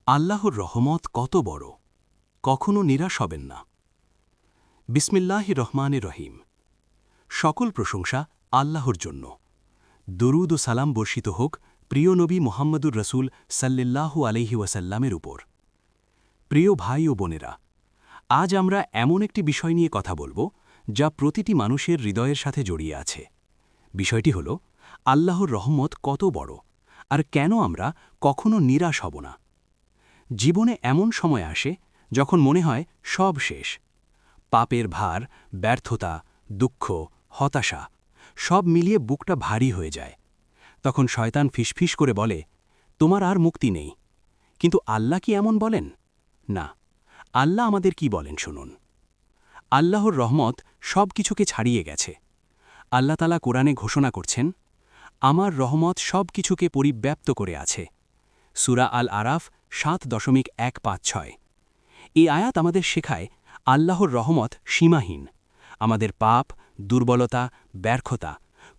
আল্লাহর রহমত কত বড়, কখনো নিরাশ হবেন না। বিসমিল্লাহির রহমানির রহিম। সকল প্রশংসা আল্লাহর জন্য। দরুদ ও সালাম বর্ষিত হোক প্রিয় নবী মুহাম্মদুর রসুল সাল্লিল্লাহু আলাইহি ওয়াসাল্লামের উপর। প্রিয় ভাই ও বোনেরা, আজ আমরা এমন একটি বিষয় নিয়ে কথা বলব যা প্রতিটি মানুষের হৃদয়ের সাথে জড়িয়ে আছে। বিষয়টি হল আল্লাহর রহমত কত বড়, আর কেন আমরা কখনো নিরাশ হব না। জীবনে এমন সময় আসে যখন মনে হয় সব শেষ। পাপের ভার, ব্যর্থতা, দুঃখ, হতাশা সব মিলিয়ে বুকটা ভারী হয়ে যায়। তখন শয়তান ফিসফিস করে বলে, তোমার আর মুক্তি নেই। কিন্তু আল্লাহ কি এমন বলেন? না, আল্লাহ আমাদের কি বলেন শুনুন। আল্লাহর রহমত সব কিছুকে ছাড়িয়ে গেছে। আল্লাহ তাআলা কোরআনে ঘোষণা করছেন, আমার রহমত সব কিছুকে পরিব্যাপ্ত করে আছে। সূরা আল আরাফ ৭.156। এই আয়াত আমাদের শেখায় আল্লাহর রহমত সীমাহীন। আমাদের পাপ, দুর্বলতা, ব্যর্থতা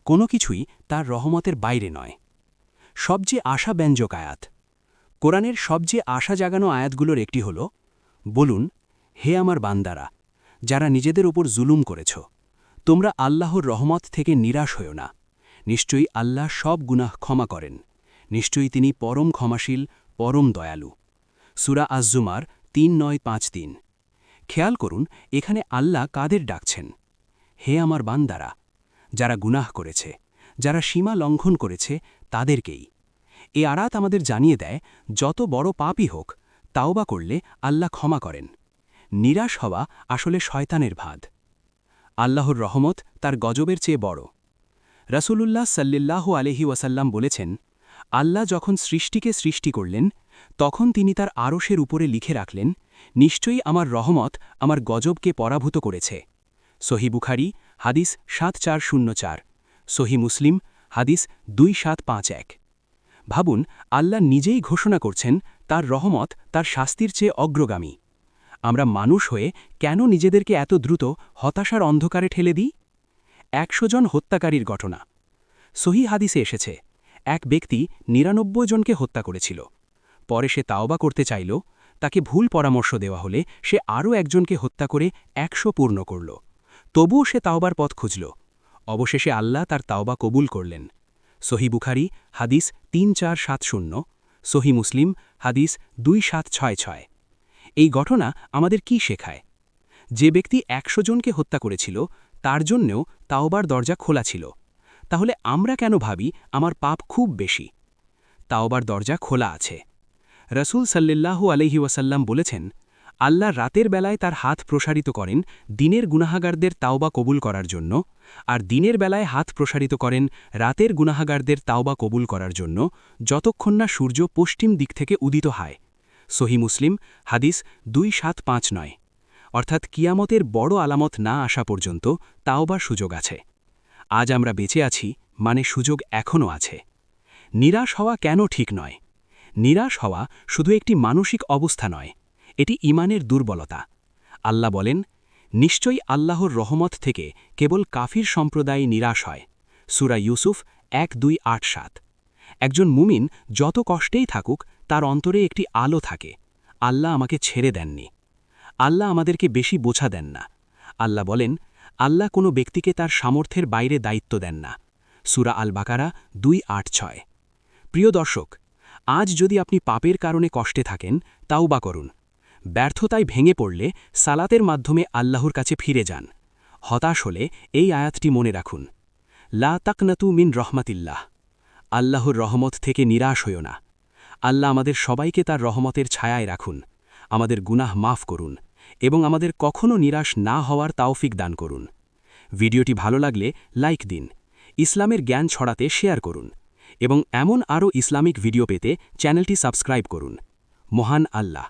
কোনো কিছুই তার রহমতের বাইরে নয়। সবচেয়ে আশাব্যঞ্জক আয়াত, কোরআনের সবচেয়ে আশা জাগানো আয়াতগুলোর একটি হল, বলুন, হে আমার বান্দারা, যারা নিজেদের উপর জুলুম করেছ, তোমরা আল্লাহর রহমত থেকে নিরাশ হও না। নিশ্চয়ই আল্লাহ সব গুনাহ ক্ষমা করেন। নিশ্চয়ই তিনি পরম ক্ষমাশীল, পরম দয়ালু। সূরা আজ-জুমার ৩:৯-৫-৩। খেয়াল করুন, এখানে আল্লাহ কাদের ডাকছেন? হে আমার বান্দারা, যারা গুনাহ করেছে, যারা সীমা লঙ্ঘন করেছে, তাদেরকেই। এই আয়াত আমাদের জানিয়ে দেয়, যত বড় পাপই হোক, তাওবা করলে আল্লাহ ক্ষমা করেন। নিরাশ হওয়া আসলে শয়তানের ভাঁদ। আল্লাহর রহমত তার গজবের চেয়ে বড়। রাসূলুল্লাহ সাল্লিল্লাহু আলাইহি ওয়াসাল্লাম বলেছেন, আল্লাহ যখন সৃষ্টিকে সৃষ্টি করলেন, তখন তিনি তার আরশের উপরে লিখে রাখলেন, নিশ্চয়ই আমার রহমত আমার গজবকে পরাভূত করেছে। সহিহ বুখারী হাদিস ৭৪০৪, সহিহ মুসলিম হাদিস ২৭৫১। ভাবুন, আল্লাহ নিজেই ঘোষণা করছেন তার রহমত তার শাস্তির চেয়ে অগ্রগামী। আমরা মানুষ হয়ে কেন নিজেদেরকে এত দ্রুত হতাশার অন্ধকারে ঠেলে দিই? ১০০ জন হত্যাকারীর ঘটনা। সহিহ হাদিসে এসেছে, এক ব্যক্তি ৯৯ জনকে হত্যা করেছিল। পরে সে তাওবা করতে চাইল। তাকে ভুল পরামর্শ দেওয়া হলে সে আরও একজনকে হত্যা করে ১০০ পূর্ণ করল। তবুও সে তাওবার পথ খুঁজল। অবশেষে আল্লাহ তার তাওবা কবুল করলেন। সহিহ বুখারী হাদিস ৩৪৭০, সহিহ মুসলিম হাদিস ২৭৬৬। এই ঘটনা আমাদের কি শেখায়? যে ব্যক্তি ১০০ জনকে হত্যা করেছিল, তার জন্যেও তাওবার দরজা খোলা ছিল। তাহলে আমরা কেন ভাবি আমার পাপ খুব বেশি? তাওবার দরজা খোলা আছে। রাসূল সাল্লিল্লাহু আলাইহি ওয়াসাল্লাম বলেছেন, আল্লাহ রাতের বেলায় তার হাত প্রসারিত করেন দিনের গুনাহাগারদের তাওবা কবুল করার জন্য, আর দিনের বেলায় হাত প্রসারিত করেন রাতের গুনাহাগারদের তাওবা কবুল করার জন্য, যতক্ষণ না সূর্য পশ্চিম দিক থেকে উদিত হয়। সহিহ মুসলিম হাদিস ২৭৫৯। অর্থাৎ কিয়ামতের বড় আলামত না আসা পর্যন্ত তাওবার সুযোগ আছে। আজ আমরা বেঁচে আছি, মানে সুযোগ এখনও আছে। নিরাশ হওয়া কেন ঠিক নয়? নিরাশ হওয়া শুধু একটি মানসিক অবস্থা নয়, এটি ঈমানের দুর্বলতা। আল্লাহ বলেন, নিশ্চয়ই আল্লাহর রহমত থেকে কেবল কাফির সম্প্রদায় নিরাশ হয়। সূরা ইউসুফ ১-২-৮-৭। একজন মুমিন যত কষ্টেই থাকুক, তার অন্তরে একটি আলো থাকে। আল্লাহ আমাকে ছেড়ে দেননি। আল্লাহ আমাদেরকে বেশি বোঝা দেন না। আল্লাহ বলেন, আল্লাহ কোনো ব্যক্তিকে তার সামর্থ্যের বাইরে দায়িত্ব দেন না। সূরা আল বাকারা ২-৮-৬। প্রিয় দর্শক, আজ যদি আপনি পাপের কারণে কষ্টে থাকেন, তাওবা করুন। ব্যর্থতায় ভেঙে পড়লে সালাতের মাধ্যমে আল্লাহর কাছে ফিরে যান। হতাশ হলে এই আয়াতটি মনে রাখুন, লা তাকনাতু মিন রহমাতিল্লাহ। আল্লাহর রহমত থেকে নিরাশ হইও না। আল্লাহ আমাদের সবাইকে তার রহমতের ছায়ায় রাখুন, আমাদের গুনাহ মাফ করুন এবং আমাদের কখনো নিরাশ না হওয়ার তাওফিক দান করুন। ভিডিওটি ভালো লাগলে লাইক দিন, ইসলামের জ্ঞান ছড়াতে শেয়ার করুন এবং এমন আরও ইসলামিক ভিডিও পেতে চ্যানেলটি সাবস্ক্রাইব করুন। মহান আল্লাহ